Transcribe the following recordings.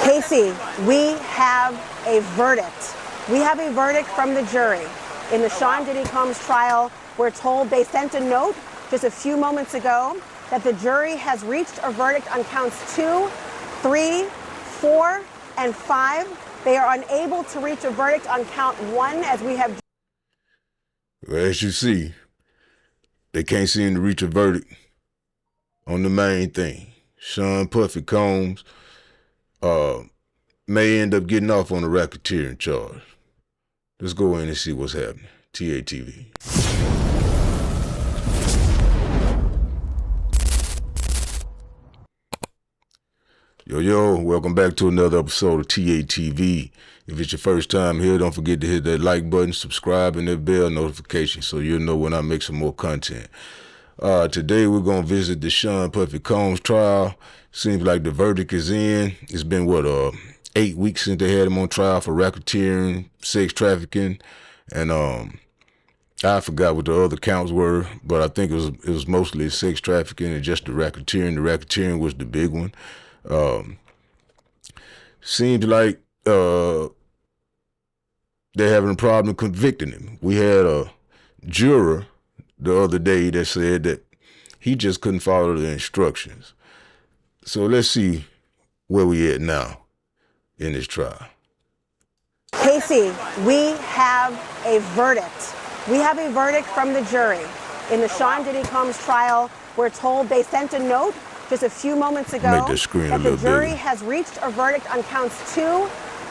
Casey, we have a verdict. We have a verdict from the jury. In the Sean Diddy Combs trial, we're told they sent a note just a few moments ago that the jury has reached a verdict on counts 2, 3, 4, and 5. They are unable to reach a verdict on count 1 as we have... Well, as you see, they can't seem to reach a verdict on the main thing. Sean Puffy Combs may end up getting off on a racketeering charge. Let's go in and see what's happening. TATV. Yo, welcome back to another episode of TATV. If it's your first time here, don't forget to hit that like button, subscribe, and that bell notification so you'll know when I make some more content. Today we're going to visit the Sean Puffy Combs trial. Seems like the verdict is in. It's been, 8 weeks since they had him on trial for racketeering, sex trafficking, and I forgot what the other counts were, but I think it was mostly sex trafficking and just the racketeering. The racketeering was the big one. Seems like they're having a problem convicting him. We had a juror the other day that said that he just couldn't follow the instructions. So let's see where we at now in this trial. Casey, we have a verdict. We have a verdict from the jury. In the Sean Diddy Combs trial, we're told they sent a note just a few moments ago that the jury has reached a verdict on counts 2,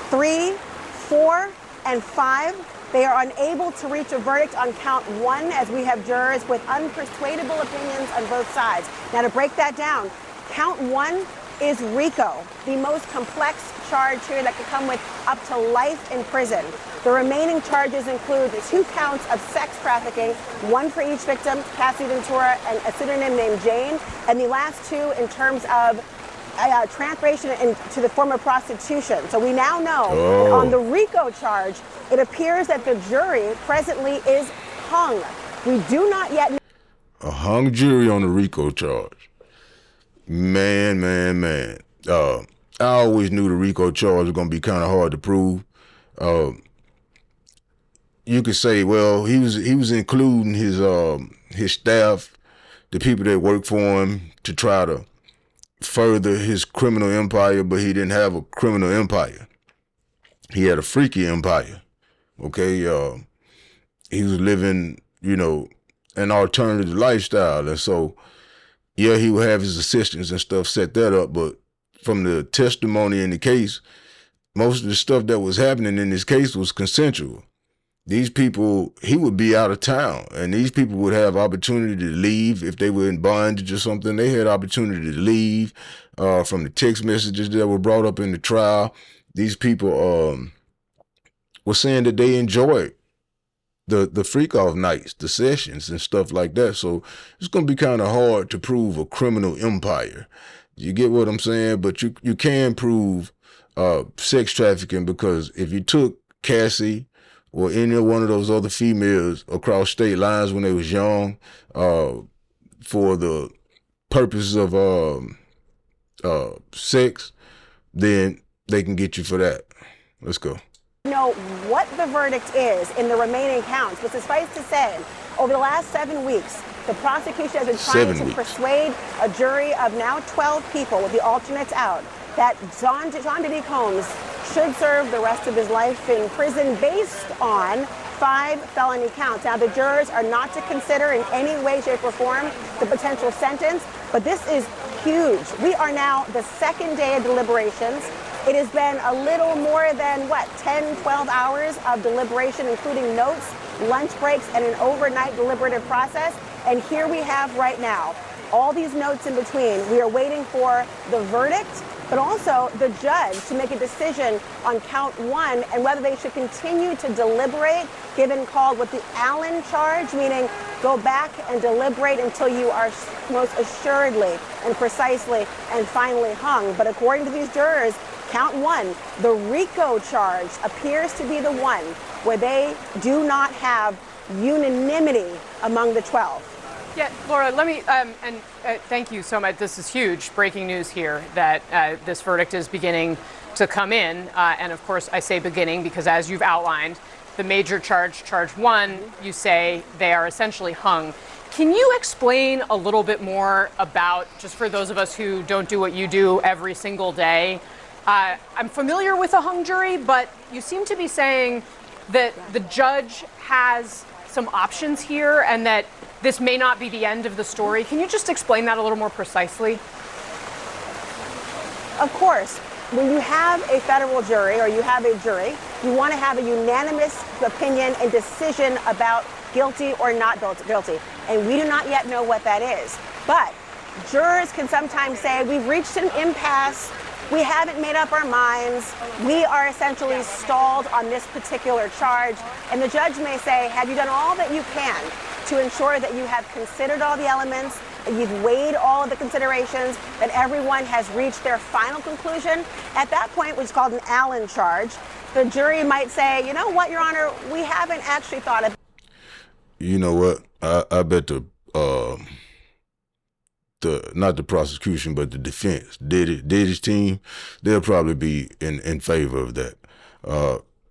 3, 4, and 5. They are unable to reach a verdict on count 1 as we have jurors with unpersuadable opinions on both sides. Now, to break that down, count 1 is RICO, the most complex charge here that could come with up to life in prison. The remaining charges include 2 counts of sex trafficking, 1 for each victim, Cassie Ventura and a pseudonym named Jane, and the last 2 in terms of translation into the form of prostitution. So we now know on the RICO charge, it appears that the jury presently is hung. We do not yet know. A hung jury on the RICO charge. Man. I always knew the RICO charge was going to be kind of hard to prove. You could say, well, he was including his staff, the people that work for him, to try to further his criminal empire, but he didn't have a criminal empire. He had a freaky empire. Okay, he was living, an alternative lifestyle, and so yeah, he would have his assistants and stuff set that up, but from the testimony in the case, most of the stuff that was happening in this case was consensual. These people, he would be out of town, and these people would have opportunity to leave if they were in bondage or something. They had opportunity to leave from the text messages that were brought up in the trial. These people were saying that they enjoyed the freak-off nights, the sessions and stuff like that. So it's going to be kind of hard to prove a criminal empire. You get what I'm saying? But you can prove sex trafficking, because if you took Cassie or any one of those other females across state lines when they was young for the purposes of sex, then they can get you for that. Let's go. Know what the verdict is in the remaining counts, but suffice to say, over the last 7 weeks, the prosecution has been trying to persuade a jury of now 12 people with the alternates out that Sean Diddy Combs should serve the rest of his life in prison based on 5 felony counts. Now, the jurors are not to consider in any way, shape, or form the potential sentence, but this is huge. We are now the second day of deliberations. It has been a little more than, 10, 12 hours of deliberation, including notes, lunch breaks, and an overnight deliberative process. And here we have right now all these notes in between. We are waiting for the verdict, but also the judge to make a decision on count 1 and whether they should continue to deliberate, given called with the Allen charge, meaning go back and deliberate until you are most assuredly and precisely and finally hung. But according to these jurors, count 1, the RICO charge, appears to be the one where they do not have unanimity among the 12. Yeah, Laura, let me, thank you so much. This is huge breaking news here that this verdict is beginning to come in. And of course, I say beginning because as you've outlined, the major charge, charge one, you say they are essentially hung. Can you explain a little bit more about, just for those of us who don't do what you do every single day, I'm familiar with a hung jury, but you seem to be saying that the judge has some options here and that this may not be the end of the story. Can you just explain that a little more precisely? Of course. When you have a federal jury or you have a jury, you want to have a unanimous opinion and decision about guilty or not guilty. And we do not yet know what that is. But jurors can sometimes say, we've reached an impasse. We haven't made up our minds. We are essentially stalled on this particular charge. And the judge may say, have you done all that you can to ensure that you have considered all the elements, that you've weighed all of the considerations, that everyone has reached their final conclusion? At that point, which is called an Allen charge, the jury might say, you know what, Your Honor, we haven't actually thought of. You know what? I bet not the prosecution, but the defense, Diddy's team, they'll probably be in favor of that.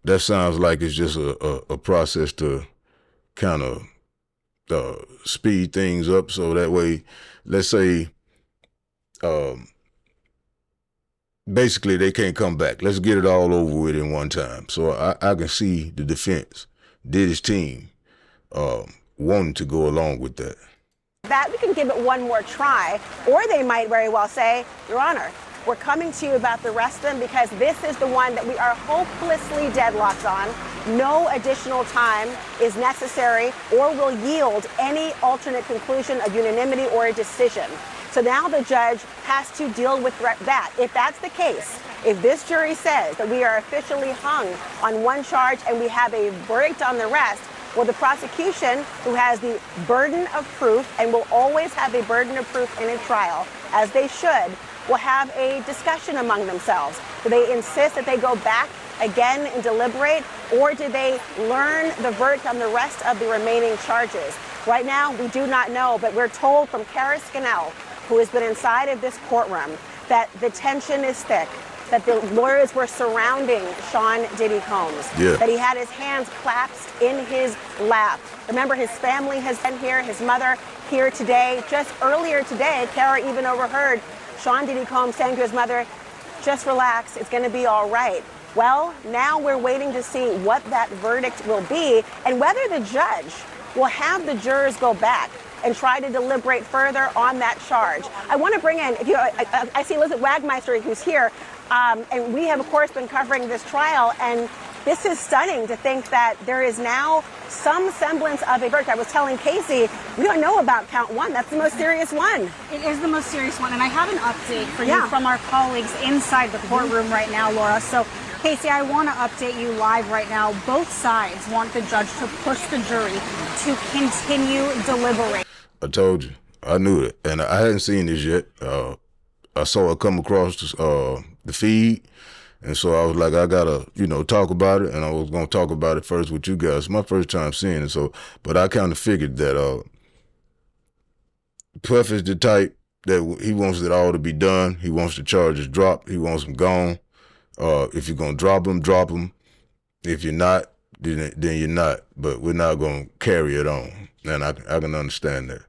That sounds like it's just a process to kind of speed things up, so that way, let's say, basically they can't come back. Let's get it all over with in one time. So I can see the defense, Diddy's team, wanting to go along with that. That we can give it one more try, or they might very well say, Your Honor, we're coming to you about the rest of them because this is the one that we are hopelessly deadlocked on. No additional time is necessary or will yield any alternate conclusion of unanimity or a decision. So now the judge has to deal with that. If that's the case, if this jury says that we are officially hung on one charge and we have a verdict on the rest, well, the prosecution, who has the burden of proof and will always have a burden of proof in a trial, as they should, will have a discussion among themselves. Do they insist that they go back again and deliberate, or do they learn the verdict on the rest of the remaining charges? Right now, we do not know, but we're told from Kara Scannell, who has been inside of this courtroom, that the tension is thick, that the lawyers were surrounding Sean Diddy Combs, that he had his hands clasped in his lap. Remember, his family has been here, his mother here today. Just earlier today, Kara even overheard Sean Diddy Comb saying to his mother, just relax, it's going to be all right. Well, now we're waiting to see what that verdict will be and whether the judge will have the jurors go back and try to deliberate further on that charge. I want to bring in, I see Elizabeth Wagmeister, who's here, and we have, of course, been covering this trial, and this is stunning to think that there is now some semblance of a verdict. I was telling Casey, we don't know about count one. That's the most serious one. It is the most serious one, and I have an update for you from our colleagues inside the courtroom right now, Laura. So, Casey, I want to update you live right now. Both sides want the judge to push the jury to continue deliberating. I told you. I knew it. And I hadn't seen this yet. I saw it come across the feed. And so I was like, I got to, talk about it. And I was going to talk about it first with you guys. It's my first time seeing it. So, but I kind of figured that Puff is the type that he wants it all to be done. He wants the charges dropped. He wants them gone. If you're going to drop them, drop them. If you're not, then you're not. But we're not going to carry it on. And I can understand that.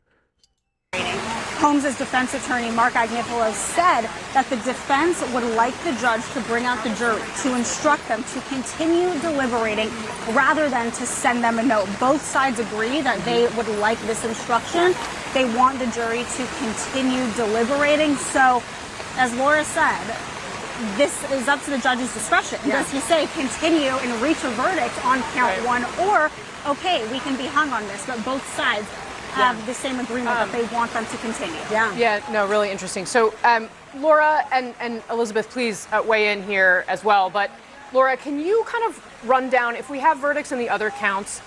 Combs' defense attorney, Mark Agnifilo, said that the defense would like the judge to bring out the jury, to instruct them to continue deliberating rather than to send them a note. Both sides agree that they would like this instruction. They want the jury to continue deliberating. So, as Laura said, this is up to the judge's discretion. Does he say continue and reach a verdict on count one, or, okay, we can be hung on this, but both sides have the same agreement that they want them to continue. No, really interesting. So, Laura and Elizabeth, please weigh in here as well. But, Laura, can you kind of run down, if we have verdicts in the other counts,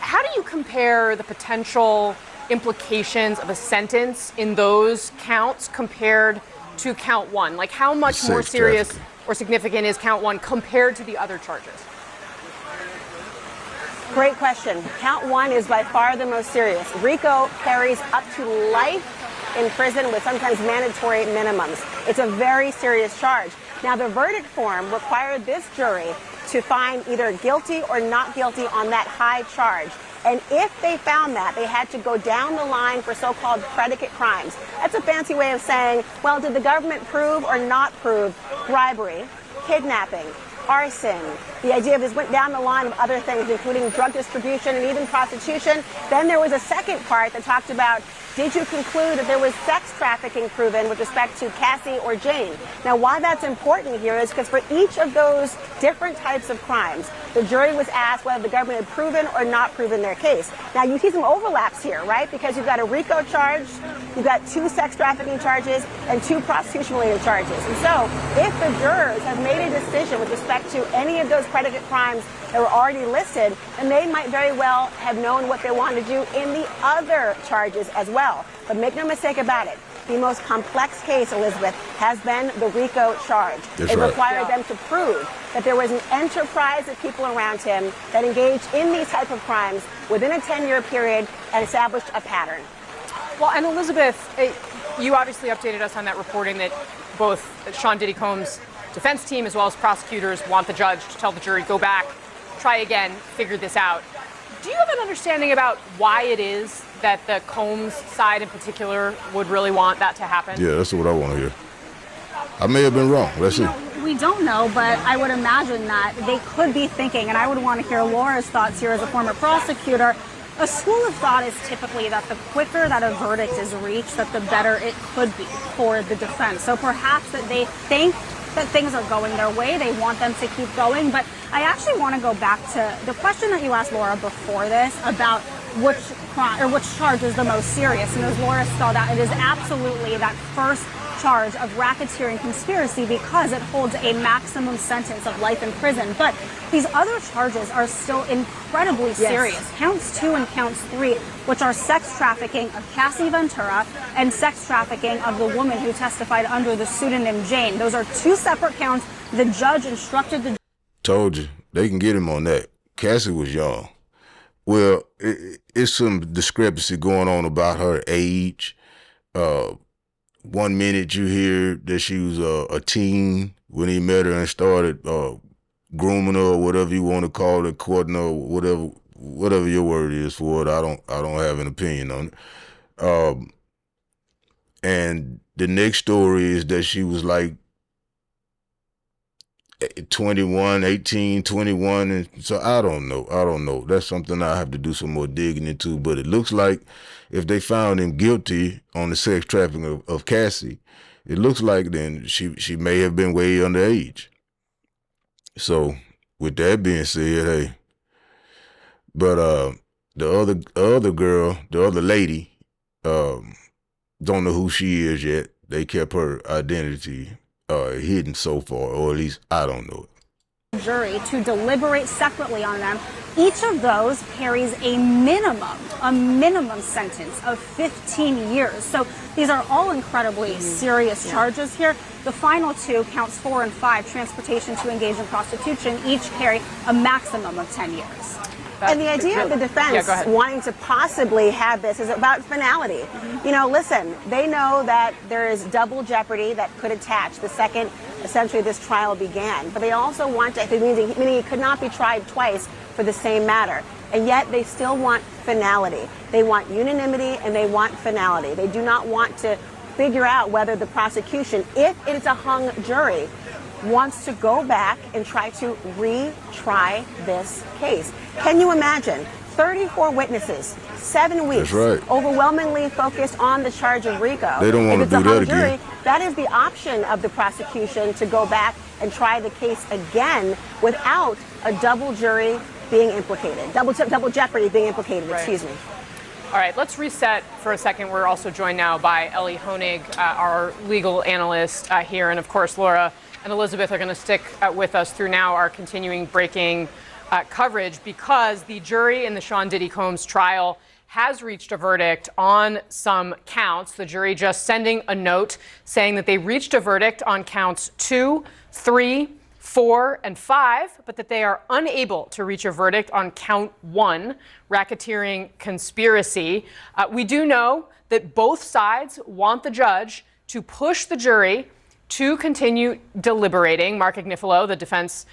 how do you compare the potential implications of a sentence in those counts compared to count one? Like, how much more serious or significant is count one compared to the other charges? Great question. Count one is by far the most serious. RICO carries up to life in prison with sometimes mandatory minimums. It's a very serious charge. Now, the verdict form required this jury to find either guilty or not guilty on that high charge. And if they found that, they had to go down the line for so-called predicate crimes. That's a fancy way of saying, well, did the government prove or not prove bribery, kidnapping, arson? The idea of this went down the line of other things, including drug distribution and even prostitution. Then there was a second part that talked about, did you conclude that there was sex trafficking proven with respect to Cassie or Jane? Now, why that's important here is because for each of those different types of crimes, the jury was asked whether the government had proven or not proven their case. Now, you see some overlaps here, right? Because you've got a RICO charge, you've got 2 sex trafficking charges, and 2 prostitution-related charges. And so, if the jurors have made a decision with respect to any of those predicate crimes that were already listed, then they might very well have known what they wanted to do in the other charges as well. But make no mistake about it, the most complex case, Elizabeth, has been the RICO charge. It required them to prove that there was an enterprise of people around him that engaged in these type of crimes within a 10-year period and established a pattern. Well, and Elizabeth, you obviously updated us on that reporting that both Sean Diddy Comb's defense team as well as prosecutors want the judge to tell the jury, go back, try again, figure this out. Do you have an understanding about why it is that the Combs side in particular would really want that to happen? Yeah, that's what I want to hear. I may have been wrong. Let's see. We don't know, but I would imagine that they could be thinking, and I would want to hear Laura's thoughts here as a former prosecutor. A school of thought is typically that the quicker that a verdict is reached, that the better it could be for the defense. So perhaps that they think that things are going their way, they want them to keep going. But I actually want to go back to the question that you asked Laura before this about which crime or which charge is the most serious. And as Laura spelled out, it is absolutely that first charge of racketeering conspiracy because it holds a maximum sentence of life in prison. But these other charges are still incredibly serious. Counts 2 and counts 3, which are sex trafficking of Cassie Ventura and sex trafficking of the woman who testified under the pseudonym Jane. Those are 2 separate counts. The judge instructed the... Told you, they can get him on that. Cassie was young. Well, it's some discrepancy going on about her age. 1 minute you hear that she was a teen when he met her and started grooming her or whatever you want to call it, courting her, whatever your word is for it. I don't have an opinion on it. And the next story is that she was like 18, 21, and so I don't know. That's something I have to do some more digging into, but it looks like if they found him guilty on the sex trafficking of Cassie, it looks like then she may have been way underage. So with that being said, hey, but the other girl, the other lady, don't know who she is yet. They kept her identity hidden so far, or at least I don't know it. Jury to deliberate separately on them. Each of those carries a minimum sentence of 15 years. So these are all incredibly serious charges here. The final 2, counts 4 and 5, transportation to engage in prostitution, each carry a maximum of 10 years. And the idea of the defense wanting to possibly have this is about finality. You know, listen, they know that there is double jeopardy that could attach the second, essentially, this trial began. But they also want to, meaning it could not be tried twice for the same matter. And yet they still want finality. They want unanimity and they want finality. They do not want to figure out whether the prosecution, if it is a hung jury, wants to go back and try to retry this case. Can you imagine? 34 witnesses, 7 weeks, overwhelmingly focused on the charge of RICO. They don't want to do that again. That is the option of the prosecution, to go back and try the case again without a double jury being implicated, double jeopardy being implicated, excuse me. All right, let's reset for a second. We're also joined now by Ellie Honig, our legal analyst here, and of course Laura and Elizabeth are going to stick with us through now our continuing breaking coverage, because the jury in the Sean Diddy Combs trial has reached a verdict on some counts. The jury just sending a note saying that they reached a verdict on counts 2, 3, 4, and 5, but that they are unable to reach a verdict on count 1, racketeering conspiracy. We do know that both sides want the judge to push the jury to continue deliberating. Mark Agnifilo, the defense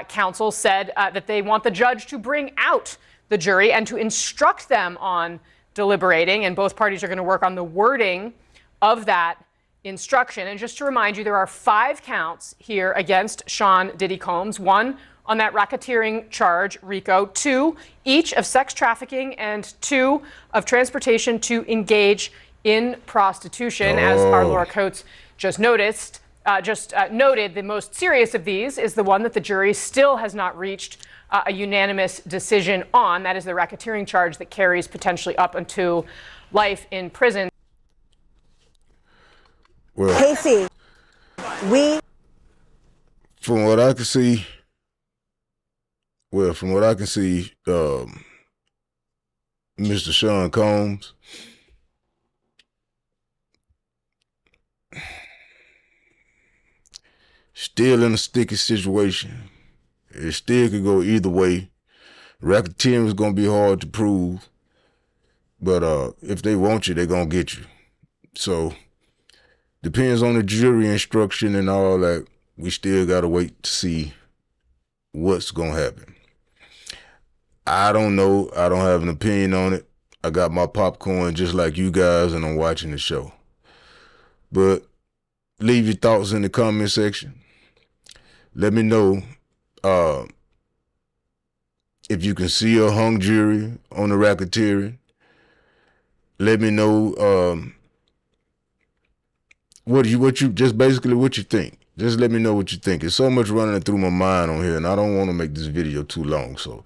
counsel, said that they want the judge to bring out the jury and to instruct them on deliberating, and both parties are going to work on the wording of that instruction. And just to remind you, there are 5 counts here against Sean Diddy Combs. 1 on that racketeering charge, RICO, 2 each of sex trafficking, and 2 of transportation to engage in prostitution. As our Laura Coates just noted, the most serious of these is the one that the jury still has not reached a unanimous decision on. That is the racketeering charge that carries potentially up until life in prison. Well, Casey, from what I can see, Mr. Sean Combs, still in a sticky situation. It still could go either way. Racketeering is going to be hard to prove, but if they want you, they're going to get you. So, depends on the jury instruction and all that. We still got to wait to see what's going to happen. I don't know. I don't have an opinion on it. I got my popcorn just like you guys, and I'm watching the show. But leave your thoughts in the comment section. Let me know if you can see a hung jury on the racketeering. Let me know what you think. Just let me know what you think. There's so much running through my mind on here, and I don't want to make this video too long. So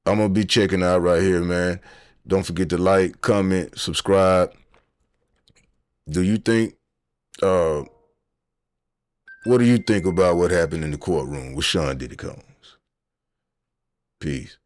I'm going to be checking out right here, man. Don't forget to like, comment, subscribe. Do you think, what do you think about what happened in the courtroom with Sean Diddy Combs? Peace.